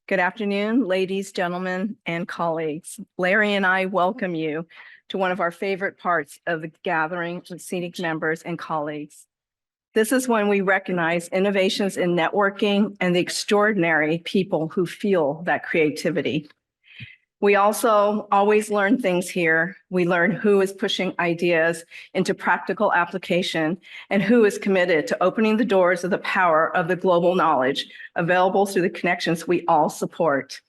Good afternoon, ladies, gentlemen, and colleagues. Larry and I welcome you to one of our favorite parts of the gathering of CENIC members and colleagues. This is when we recognize innovations in networking and the extraordinary people who fuel that creativity. We also always learn things here. We learn who is pushing ideas into practical application and who is committed to opening the doors of the power of the global knowledge available through the connections we all support.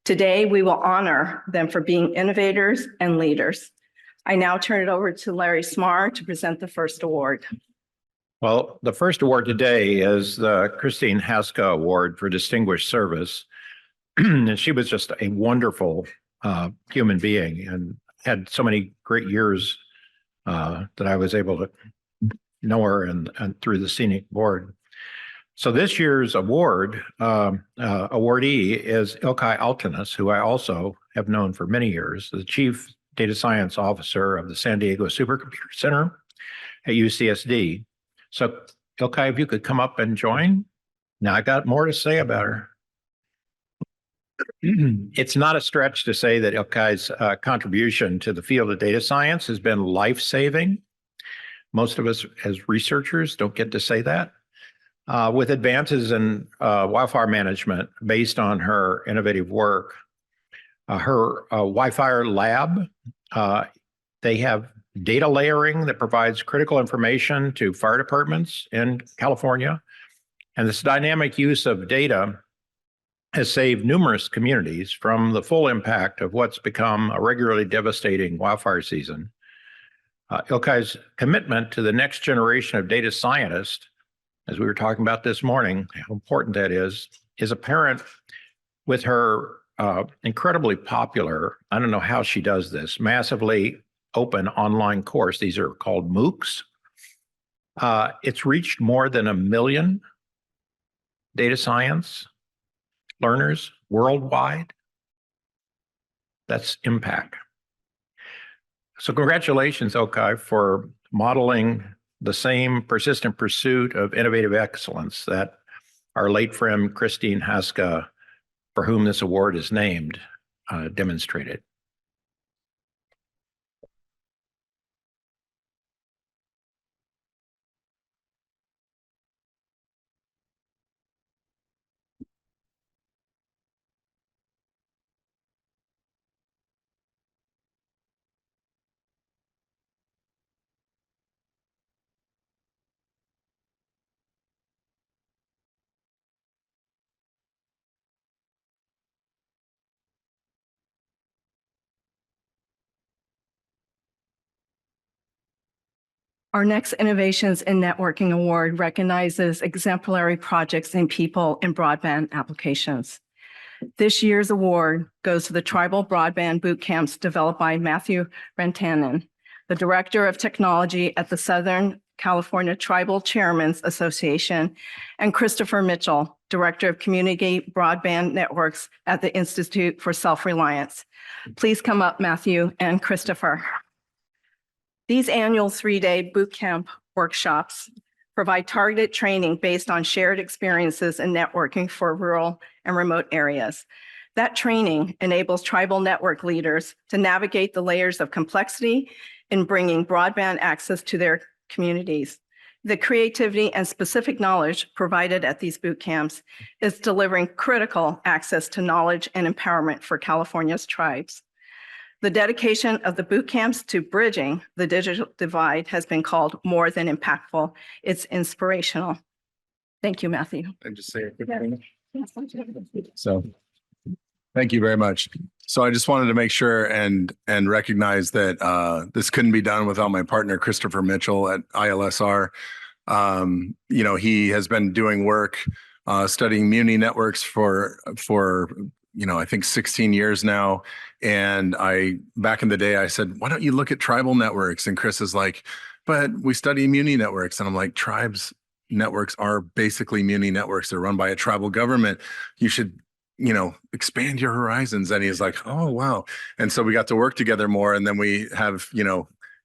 Today, we will honor them for being innovators and leaders. I now turn it over to Larry Smarr to present the first award. Well, the first award today is the Christine Haska Award for Distinguished Service. And she was just a wonderful human being and had so many great years that I was able to know her and through the CENIC board. So this year's award awardee is Ilkay Altanas, who I also have known for many years, the Chief Data Science Officer of the San Diego Supercomputer Center at UCSD. So Ilkay, if you could come up and join. Now I got more to say about her. It's not a stretch to say that Ilkay's contribution to the field of data science has been life-saving. Most of us as researchers don't get to say that. With advances in wildfire management based on her innovative work, her Wi-Fi lab, they have data layering that provides critical information to fire departments in California. And this dynamic use of data has saved numerous communities from the full impact of what's become a regularly devastating wildfire season. Ilkay's commitment to the next generation of data scientists, as we were talking about this morning, how important that is apparent with her incredibly popular, I don't know how she does this, massively open online course. These are called MOOCs. It's reached more than 1 million data science learners worldwide. That's impact. So congratulations, Ilkay, for modeling the same persistent pursuit of innovative excellence that our late friend Christine Haska, for whom this award is named, demonstrated. Our next Innovations in Networking Award recognizes exemplary projects and people in broadband applications. This year's award goes to the tribal broadband boot camps developed by Matthew Rantanen, the Director of Technology at the Southern California Tribal Chairmen's Association, and Christopher Mitchell, Director of Community Broadband Networks at the Institute for Self-Reliance. Please come up, Matthew and Christopher. These annual 3-day boot camp workshops provide targeted training based on shared experiences in networking for rural and remote areas. That training enables tribal network leaders to navigate the layers of complexity in bringing broadband access to their communities. The creativity and specific knowledge provided at these boot camps is delivering critical access to knowledge and empowerment for California's tribes. The dedication of the boot camps to bridging the digital divide has been called more than impactful. It's inspirational. Thank you, Matthew. And just say a quick thing. So, thank you very much. So I just wanted to make sure and recognize that this couldn't be done without my partner, Christopher Mitchell at ILSR. You know, he has been doing work studying Muni networks for I think 16 years now. And back in the day, I said, why don't you look at tribal networks? And Chris is like, but we study Muni networks. And I'm like, tribes networks are basically Muni networks. They're run by a tribal government. You should, expand your horizons. And he's like, oh, wow. And so we got to work together more. And then we have,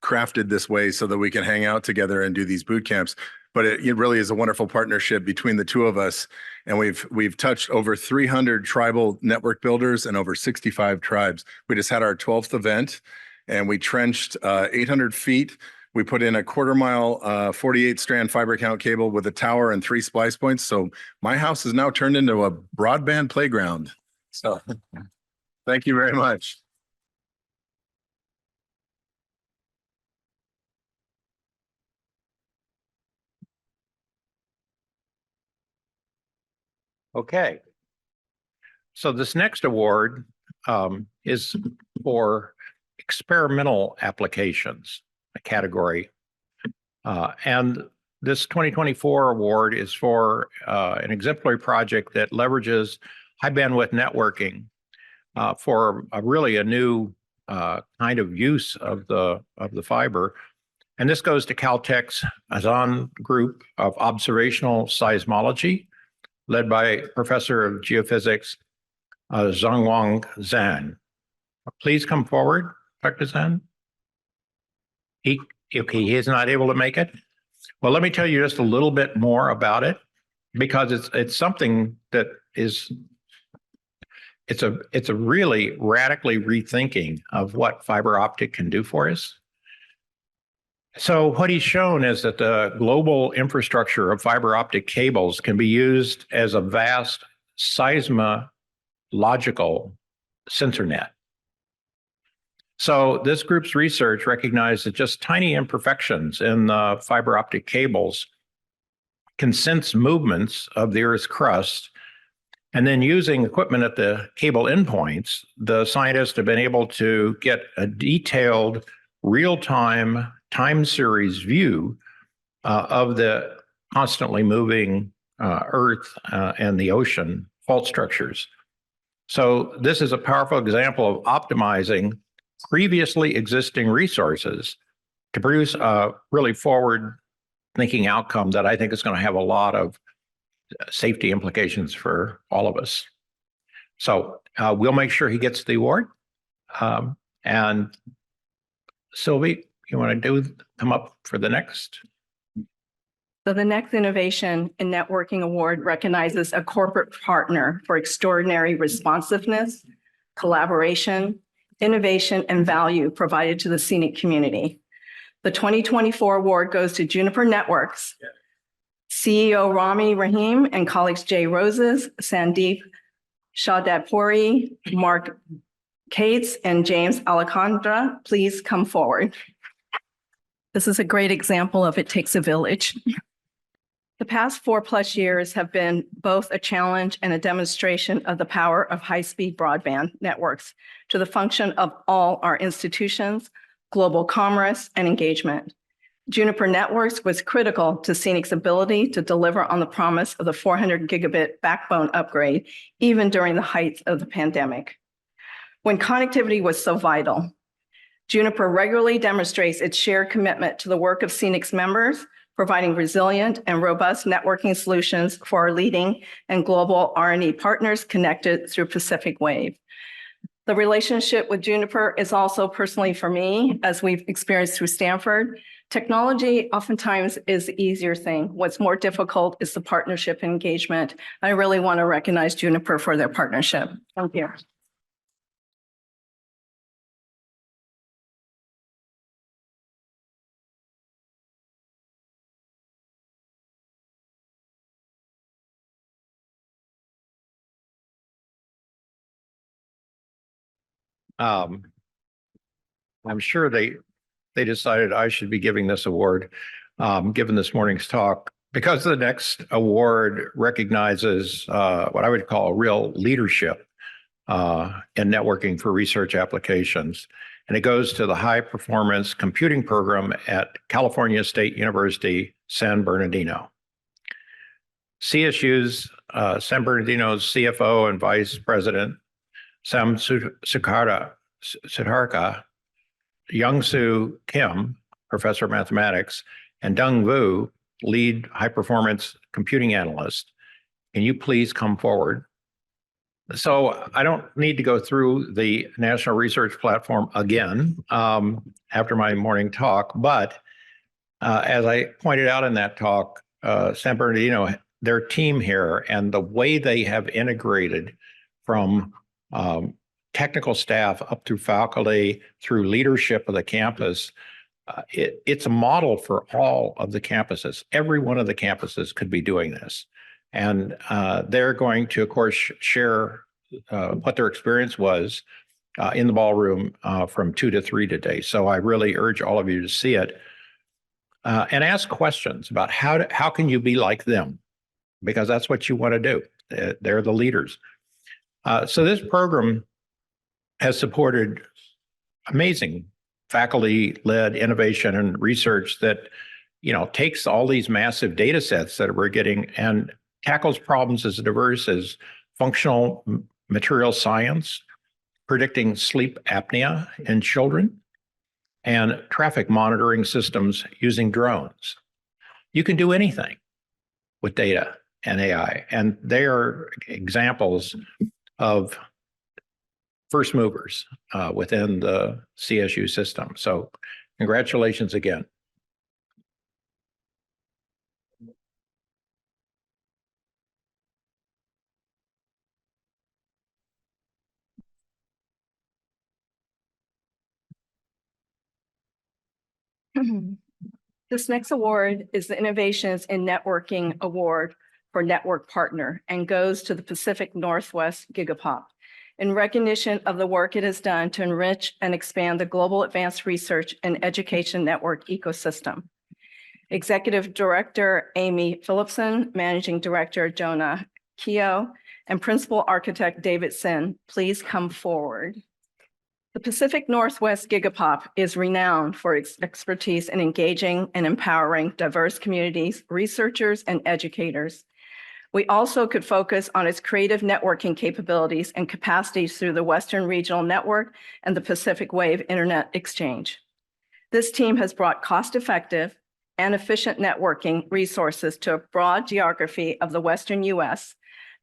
crafted this way so that we can hang out together and do these boot camps. but it really is a wonderful partnership between the two of us. And we've touched over 300 tribal network builders and over 65 tribes. We just had our 12th event, and we trenched 800 feet. We put in a 1/4 mile, 48 strand fiber count cable with a tower and 3 splice points. So my house is now turned into a broadband playground. So thank you very much. Okay. So this next award is for experimental applications, a category. And this 2024 award is for an exemplary project that leverages high bandwidth networking for really a new kind of use of the fiber. And this goes to Caltech's Azan Group of Observational Seismology, led by Professor of Geophysics, Zhongwang Zhan. Please come forward, Dr. Zhan. He is not able to make it. Well, let me tell you just a little bit more about it, because it's something that is, it's a really radically rethinking of what fiber optic can do for us. So what he's shown is that the global infrastructure of fiber optic cables can be used as a vast seismological sensor net. So this group's research recognized that just tiny imperfections in the fiber optic cables can sense movements of the Earth's crust. And then using equipment at the cable endpoints, the scientists have been able to get a detailed real-time time series view of the constantly moving Earth and the ocean fault structures. So this is a powerful example of optimizing previously existing resources to produce a really forward-thinking outcome that I think is going to have a lot of safety implications for all of us. So we'll make sure he gets the award. And Sylvie, you want to come up for the next? So the next Innovation in Networking Award recognizes a corporate partner for extraordinary responsiveness, collaboration, innovation, and value provided to the CENIC community. The 2024 award goes to Juniper Networks, CEO Rami Rahim and colleagues Jay Roses, Sandeep Shahdatpuri, Mark Cates, and James Alejandra. Please come forward. This is a great example of it takes a village. The past 4+ years have been both a challenge and a demonstration of the power of high-speed broadband networks to the function of all our institutions, global commerce, and engagement. Juniper Networks was critical to CENIC's ability to deliver on the promise of the 400 gigabit backbone upgrade, even during the height of the pandemic. When connectivity was so vital, Juniper regularly demonstrates its shared commitment to the work of CENIC's members, providing resilient and robust networking solutions for our leading and global R&E partners connected through Pacific Wave. The relationship with Juniper is also personally for me, as we've experienced through Stanford. Technology oftentimes is the easier thing. What's more difficult is the partnership and engagement. I really want to recognize Juniper for their partnership. Thank you. I'm sure they decided I should be giving this award, given this morning's talk, because the next award recognizes what I would call real leadership in networking for research applications. And it goes to the High Performance Computing Program at California State University, San Bernardino. CSU's San Bernardino's CFO and Vice President, Sam Sudharka, Young-Soo Kim, Professor of Mathematics, and Dong Vu, Lead High Performance Computing Analyst. Can you please come forward? So I don't need to go through the National Research Platform again after my morning talk, but As I pointed out in that talk, San Bernardino, their team here and the way they have integrated from technical staff up through faculty, through leadership of the campus, it's a model for all of the campuses. Every one of the campuses could be doing this. And they're going to, of course, share what their experience was in the ballroom from 2 to 3 today. So I really urge all of you to see it and ask questions about how can you be like them? Because that's what you want to do. They're the leaders. So this program has supported amazing faculty-led innovation and research that, takes all these massive data sets that we're getting and tackles problems as diverse as functional material science, predicting sleep apnea in children, and traffic monitoring systems using drones. You can do anything with data and AI, and they are examples of first movers within the CSU system. So congratulations again. This next award is the Innovations in Networking Award for Network Partner and goes to the Pacific Northwest Gigapop in recognition of the work it has done to enrich and expand the global advanced research and education network ecosystem. Executive Director Amy Phillipson, Managing Director Jonah Keogh, and Principal Architect David Sin, please come forward. The Pacific Northwest Gigapop is renowned for its expertise in engaging and empowering diverse communities, researchers, and educators. We also could focus on its creative networking capabilities and capacities through the Western Regional Network and the Pacific Wave Internet Exchange. This team has brought cost-effective and efficient networking resources to a broad geography of the Western U.S.,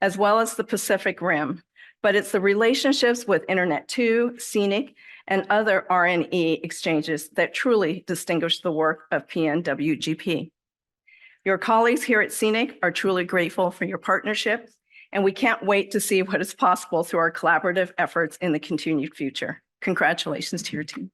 as well as the Pacific Rim. But it's the relationships with Internet2, CENIC, and other RNE exchanges that truly distinguish the work of PNWGP. Your colleagues here at CENIC are truly grateful for your partnership, and we can't wait to see what is possible through our collaborative efforts in the continued future. Congratulations to your team.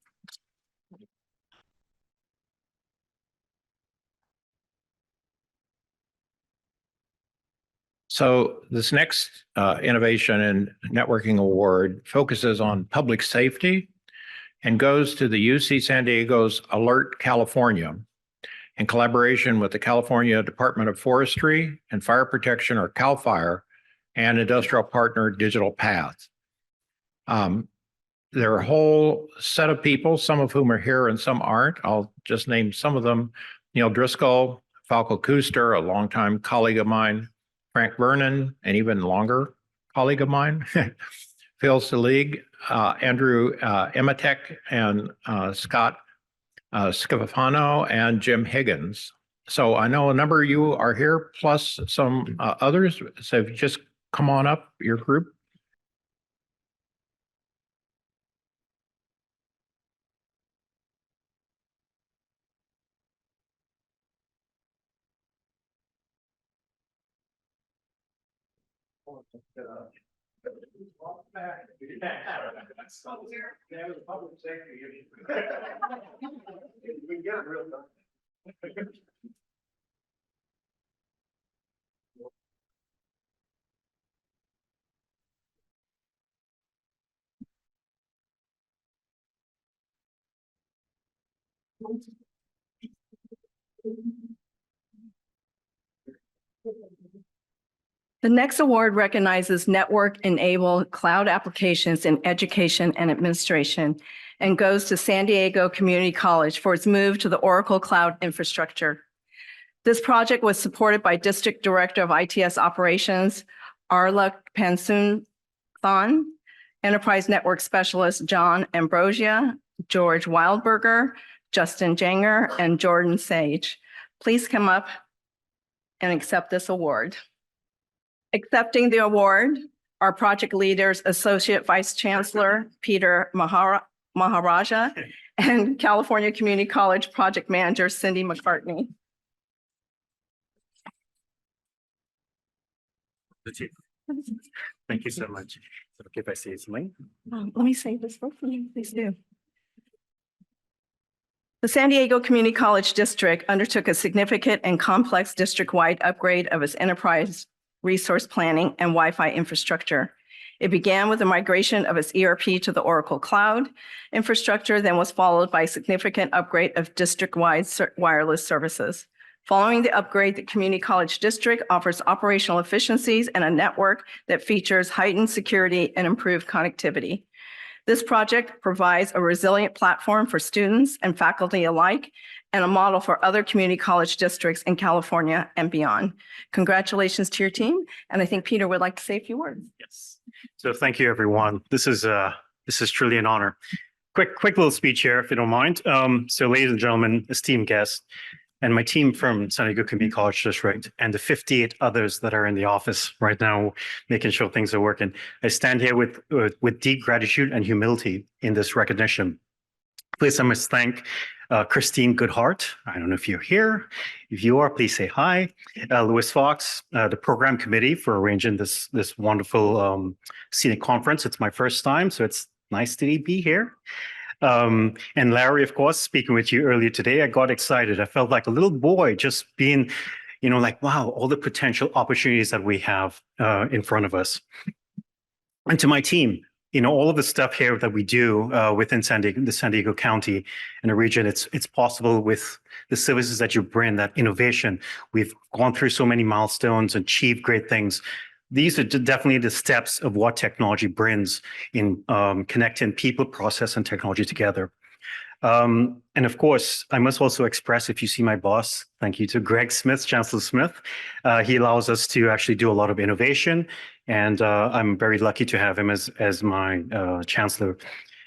So this next Innovation and Networking Award focuses on public safety and goes to the UC San Diego's Alert California in collaboration with the California Department of Forestry and Fire Protection, or CAL FIRE, and industrial partner Digital Path. There are a whole set of people, some of whom are here and some aren't. I'll just name some of them. Neil Driscoll, Falco Kuster, a longtime colleague of mine, Frank Vernon, an even longer colleague of mine, Phil Selig, Andrew Ematek, and Scott Scafano, and Jim Higgins. So I know a number of you are here, plus some others. So if you just come on up, your group. The next award recognizes network-enabled cloud applications in education and administration and goes to San Diego Community College for its move to the Oracle Cloud infrastructure. This project was supported by District Director of ITS Operations, Arla Pansun-Thon, Enterprise Network Specialist John Ambrosia, George Wildberger, Justin Janger, and Jordan Sage. Please come up and accept this award. Accepting the award are project leaders, Associate Vice Chancellor Peter Maharaja, and California Community College Project Manager Cindy McCartney. Thank you so much. Okay, if I say something. Let me say this for you, please do. The San Diego Community College District undertook a significant and complex district-wide upgrade of its enterprise resource planning and Wi-Fi infrastructure. It began with the migration of its ERP to the Oracle Cloud infrastructure, then was followed by a significant upgrade of district-wide wireless services. Following the upgrade, the Community College District offers operational efficiencies and a network that features heightened security and improved connectivity. This project provides a resilient platform for students and faculty alike and a model for other community college districts in California and beyond. Congratulations to your team. And I think Peter would like to say a few words. Yes. So thank you, everyone. This is truly an honor. Quick little speech here, if you don't mind. So ladies and gentlemen, esteemed guests, and my team from San Diego Community College District and the 58 others that are in the office right now, making sure things are working. I stand here with deep gratitude and humility in this recognition. Please, I must thank Christine Goodhart. I don't know if you're here. If you are, please say hi. Louis Fox, the program committee for arranging this wonderful CENIC conference. It's my first time, so it's nice to be here. And Larry, of course, speaking with you earlier today, I got excited. I felt like a little boy just being, like, wow, all the potential opportunities that we have in front of us. And to my team, all of the stuff here that we do within the San Diego County and the region, it's possible with the services that you bring, that innovation. We've gone through so many milestones, achieved great things. These are definitely the steps of what technology brings in connecting people, process, and technology together. And of course, I must also express, if you see my boss, thank you to Greg Smith, Chancellor Smith. He allows us to actually do a lot of innovation, and I'm very lucky to have him as my chancellor.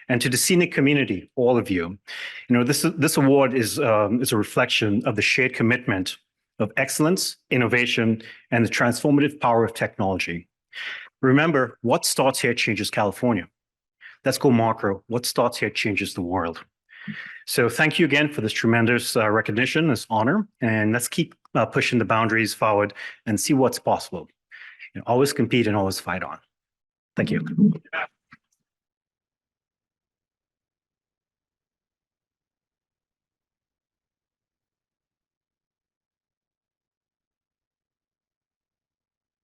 And to the CENIC community, all of you, this award is a reflection of the shared commitment of excellence, innovation, and the transformative power of technology. Remember, what starts here changes California. Let's go macro. What starts here changes the world. So thank you again for this tremendous recognition, this honor, and let's keep pushing the boundaries forward and see what's possible. Always compete and always fight on. Thank you.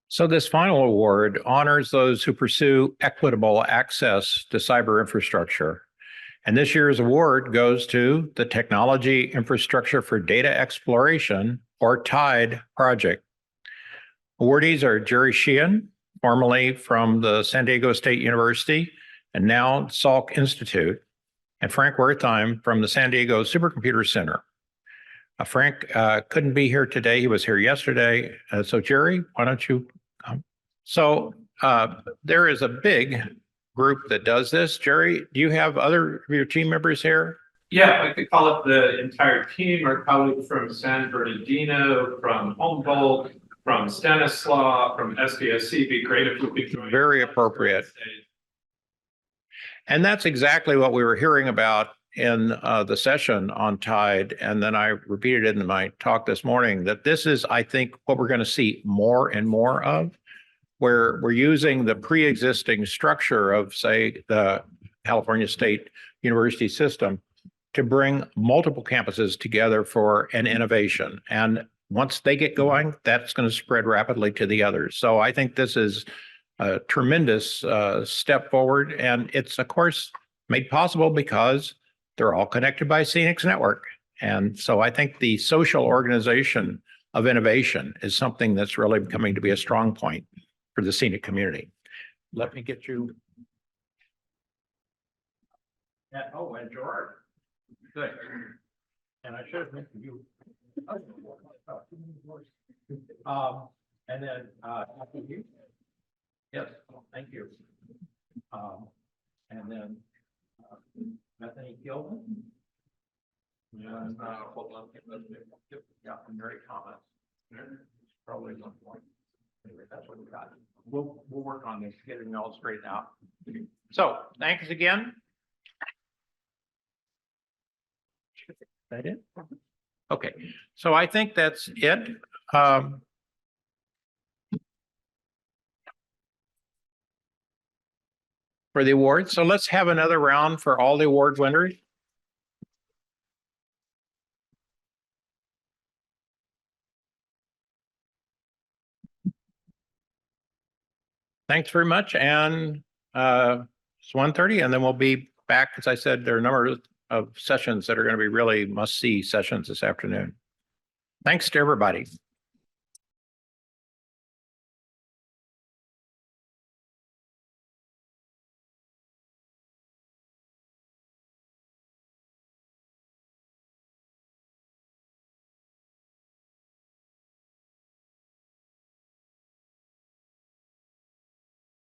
So this final award honors those who pursue equitable access to cyber infrastructure. And this year's award goes to the Technology Infrastructure for Data Exploration, or TIDE project. Awardees are Jerry Sheehan, formerly from the San Diego State University and now Salk Institute, and Frank Wertheim from the San Diego Supercomputer Center. Frank couldn't be here today. He was here yesterday. So Jerry, why don't you come? So there is a big group that does this. Jerry, do you have other of your team members here? Yeah, I could call it the entire team. Our colleagues from San Bernardino, from Humboldt, from Stanislaus, from SDSC. Be great if you could join. Very appropriate. And that's exactly what we were hearing about in the session on TIDE. And then I repeated it in my talk this morning, that this is, I think, what we're going to see more and more of, where we're using the pre-existing structure of, say, the California State University system to bring multiple campuses together for an innovation. And once they get going, that's going to spread rapidly to the others. So I think this is a tremendous step forward. And it's, of course, made possible because they're all connected by CENIC's network. And so I think the social organization of innovation is something that's really coming to be a strong point for the CENIC community. Let me get you. Yeah, oh, and Gerard. Good. And I should have mentioned you. And then you. Yes, thank you. And then Bethany Gilman. And hold on. Yeah, and Mary Thomas. Probably one point. Anyway, that's what we got. We'll work on this, getting it all straightened out. So thanks again. that it? Okay, so I think that's it. Um, for the awards. So let's have another round for all the award winners. Thanks very much. And it's 1:30, and then we'll be back. As I said, there are a number of sessions that are going to be really must-see sessions this afternoon. Thanks to everybody.